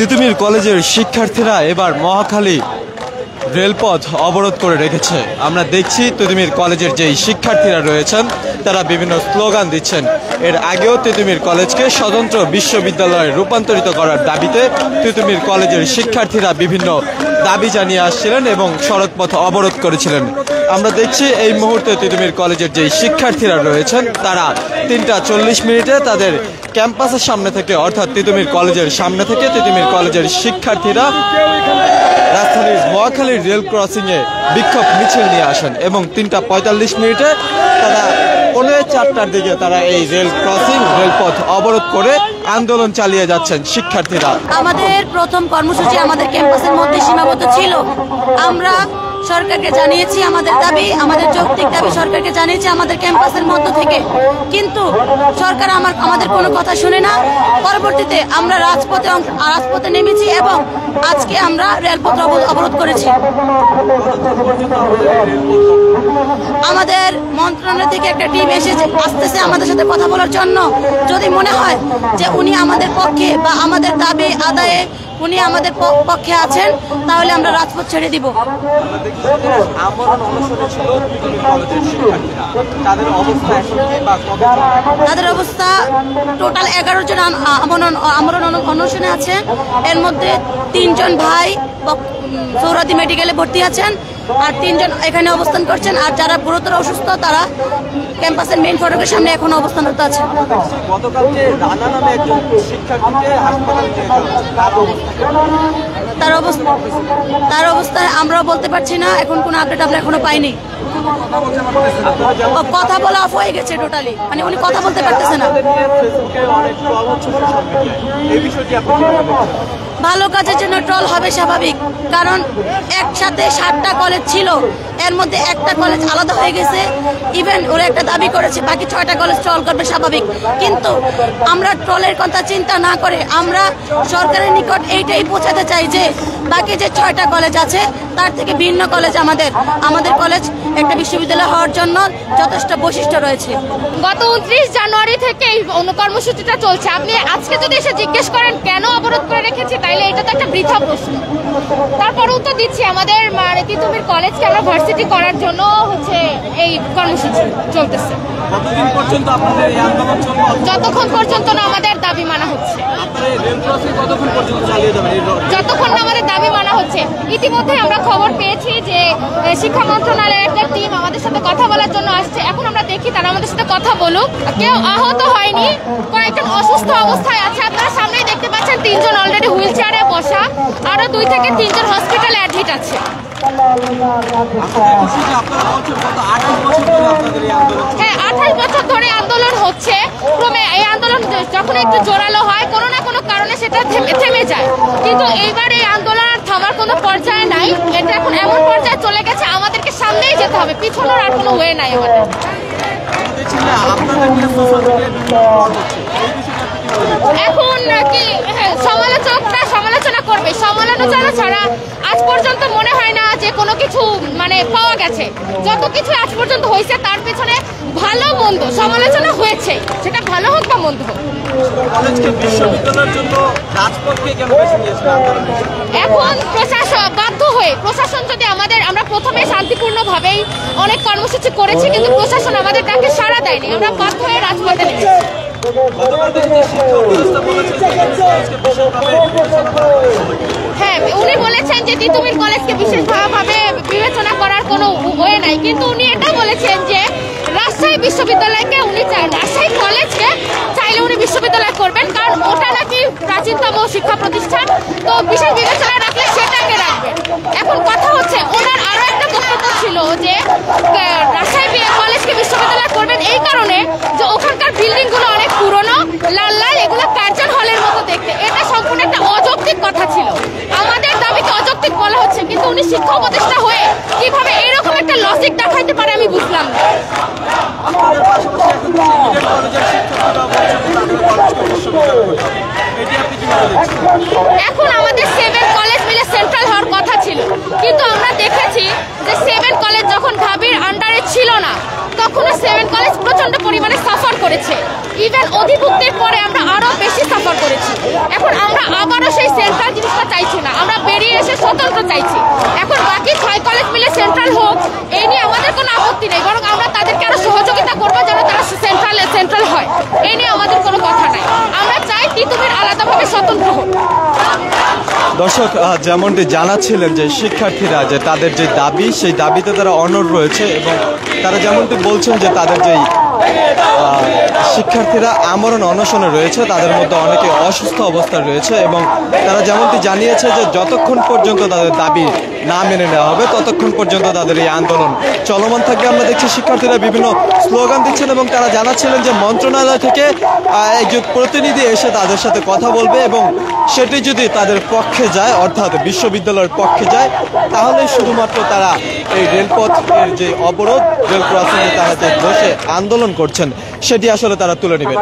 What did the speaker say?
তিতুমির কলেজের শিক্ষার্থীরা এবার মহাখালী রেলপথ অবরোধ করে রেখেছে। আমরা দেখছি তিতুমির কলেজের যেই শিক্ষার্থীরা রয়েছেন তারা বিভিন্ন স্লোগান দিচ্ছেন। এর আগেও তিতুমির কলেজকে স্বতন্ত্র বিশ্ববিদ্যালয়ে রূপান্তরিত করার দাবিতে তিতুমির কলেজের শিক্ষার্থীরা বিভিন্ন দাবি জানিয়ে আসছিলেন এবং সড়কপথ অবরোধ করেছিলেন। আমরা দেখছি এই মুহূর্তে তিতুমির কলেজের যেই শিক্ষার্থীরা রয়েছেন তারা 3:40 তাদের ক্যাম্পাসের সামনে থেকে অর্থাৎ তিতুমির কলেজের সামনে থেকে তিতুমির কলেজের শিক্ষার্থীরা রাজধানীর মহাখালীর রেল ক্রসিংয়ে বিক্ষোভ মিছিল নিয়ে আসেন এবং 3:45 তারা 4:45 দিকে তারা এই রেল ক্রসিং রেলপথ অবরোধ করে আন্দোলন চালিয়ে যাচ্ছেন শিক্ষার্থীরা। আমাদের প্রথম কর্মসূচি আমাদের ক্যাম্পাসের মধ্যে সীমাবদ্ধ ছিল। আমরা সরকারকে জানিয়েছি আমাদের দাবি, আমাদের যৌক্তিক দাবি সরকারকে জানিয়েছি আমাদের ক্যাম্পাসের মধ্য থেকে, কিন্তু সরকার আমাদের কোনো কথা শুনে না। পরবর্তীতে আমরা রাজপথে নেমেছি এবং আজকে আমরা রেলপথ অবরোধ করেছি। আমাদের মন্ত্রণালয় থেকে একটা টিম আসতেছে আমাদের সাথে কথা বলার জন্য। যদি মনে হয় যে উনি আমাদের পক্ষে বা আমাদের দাবি আদায়ে উনি আমাদের পক্ষে আছেন তাহলে আমরা রাজপথ ছেড়ে দিব। তাদের অবস্থা টোটাল 11 জন আমরণ অনশনে আছে। এর মধ্যে 3 জন ভাই সৌরাদি মেডিকেলে ভর্তি আছেন আর 3 জন এখানে অবস্থান করছেন, আর যারা গুরুতর অসুস্থ তারা ক্যাম্পাসের মেইন ফটকের সামনে এখন অবস্থানরত আছে। তার অবস্থায় আমরাও বলতে পারছি না, এখন কোনো আপডেট আমরা এখনো পাইনি। কথা বলা অফ হয়ে গেছে টোটালি, মানে উনি কথা বলতে পারতেছে না। ভালো কাজের জন্য ট্রল হবে স্বাভাবিক, কারণ একসাথে 7টা কলেজ ছিল, এর মধ্যে একটা কলেজ আলাদা হয়ে গেছে। ইভেন ওরা একটা দাবি করেছে বাকি 6টা কলেজ ট্রল করবে, স্বাভাবিক। কিন্তু আমরা ট্রলের কথা চিন্তা না করে আমরা সরকারের নিকট এইটাই পৌঁছাতে চাই যে বাকি যে 6টা কলেজ আছে তার থেকে ভিন্ন কলেজ আমাদের কলেজ একটা বিশ্ববিদ্যালয় হওয়ার জন্য যথেষ্ট বৈশিষ্ট্য রয়েছে। গত 29 জানুয়ারি থেকে এই কর্মসূচিটা চলছে। আপনি আজকে যদি এসে জিজ্ঞেস করেন কেন অবরোধ করে রেখেছে, তাইলে এটা তো একটা বৃথা প্রশ্ন। তারপর উত্তর দিচ্ছি, আমাদের তিতুমির কলেজকে আমরা ভার্সিটি করার জন্য এই কর্মসূচি চলতেছে। যতক্ষণ পর্যন্ত না আমাদের দাবি মানা হচ্ছে, যতক্ষণ না আমাদের দাবি মানা হচ্ছে। ইতিমধ্যে আমরা খবর পেয়েছি যে শিক্ষা মন্ত্রণালয়ের একটা টিম আমাদের সাথে কথা বলার জন্য আসছে। এখন আমরা দেখি তারা আমাদের সাথে কথা বলুক। কেউ আহত হয়নি, কয়েকজন অসুস্থ অবস্থায় আছে। আপনারা সামনেই দেখতে পাচ্ছেন 3 জন অলরেডি হুইল চেয়ারে বসা, আরো 2 থেকে 3 জন হসপিটালে অ্যাডমিট আছে। হ্যাঁ, 28 বছর ধরে আন্দোলন হচ্ছে। ক্রমে এই আন্দোলন যখন একটু জোরালো হয় কোনো না কোনো কারণে সেটা থেমে যায়, কিন্তু এইবার এই আন্দোলন আর থামার কোনো পর্যায়ে নাই। এটা এখন এমন পর্যায়ে চলে গেছে আমাদেরকে সামনেই যেতে হবে, পিছনের আর কোনো ওয়ে নাই আমাদের। এখন কি সমালোচকরা সমালোচনা করবে, সমালোচনা ছাড়া আজ পর্যন্ত মনে হয় না যে কোনো কিছু পাওয়া গেছে। যত কিছু আজ পর্যন্ত হয়েছে তার পেছনে ভালো মন্দ সমালোচনা হয়েছে, সেটা ভালো হোক বা মন্দ হোক। এখন প্রশাসন বাধ্য হয়ে, প্রশাসন যদি আমরা প্রথমে শান্তিপূর্ণভাবেই অনেক কর্মসূচি করেছি, কিন্তু প্রশাসন আমাদের ডাকে সাড়া দেয়নি, আমরা বাধ্য হয়ে রাজপথে নেমেছি। হ্যাঁ, উনি বলেছেন যে তিতুমির কলেজকে বিশেষভাবে বিবেচনা করার কোনো ওয়ে নাই, কিন্তু উনি এটা বলেছেন যে রাজশাহী বিশ্ববিদ্যালয়কে উনি চান, রাজশাহী কলেজকে চাইলে উনি বিশ্ববিদ্যালয় করবেন, কারণ ওটা নাকি প্রাচীনতম শিক্ষা প্রতিষ্ঠান, তো বিশেষ বিবেচনা রাখলে সেটাকে রাখবেন। এখন কথা হচ্ছে ওনার আরো একটা বক্তব্য ছিল যে রাজশাহী কলেজকে বিশ্ববিদ্যালয় করবেন এই কারণে যে ওখানকার বিল্ডিং গুলো অনেক পুরনো, লাল লাল, এগুলো কার্জন হলের মতো দেখতে। এটা সম্পূর্ণ একটা অযৌক্তিক কথা ছিল। আমাদের দাবিকে অযৌক্তিক বলা হচ্ছে, কিন্তু উনি শিক্ষা উপদেষ্টা হয়ে কিভাবে এরকম একটা লজিক দেখাইতে পারে আমি বুঝলাম না। এখন আমাদের 7 কলেজ মিলে সেন্ট্রাল হওয়ার কথা ছিল, কিন্তু আমরা দেখেছি যে 7 কলেজ যখন ঢাবির আন্ডারে ছিল না তখন 7 কলেজ প্রচন্ড পরিমাণে সাফার করেছে। ইভেন অধিভুক্তির পরে আমরা আরো বেশি সাফার করেছি। এখন আমরা আবারও সেই সেন্ট্রাল দর্শক যেমনটি জানাচ্ছিলেন যে শিক্ষার্থীরা যে তাদের যে দাবি সেই দাবিতে তারা অনড় রয়েছে এবং তারা যেমনটি বলছেন যে তাদের যেই শিক্ষার্থীরা আমরণ অনশনে রয়েছে তাদের মধ্যে অনেকে অসুস্থ অবস্থায় রয়েছে এবং তারা যেমনটি জানিয়েছে যে যতক্ষণ পর্যন্ত তাদের দাবি না মেনে নেওয়া হবে ততক্ষণ পর্যন্ত তাদের এই আন্দোলন চলমান থাকবে। আমরা দেখছি শিক্ষার্থীরা বিভিন্ন স্লোগান দিচ্ছেন এবং তারা জানাচ্ছিলেন যে মন্ত্রণালয় থেকে একজন প্রতিনিধি এসে তাদের সাথে কথা বলবে এবং সেটি যদি তাদের পক্ষে যায় অর্থাৎ বিশ্ববিদ্যালয়ের পক্ষে যায় তাহলে শুধুমাত্র তারা এই রেলপথের যে অবরোধ রেল ক্রসিংয়ে তারা যে বসে আন্দোলন করছেন সেটি আসলে তারা তুলে নেবেন।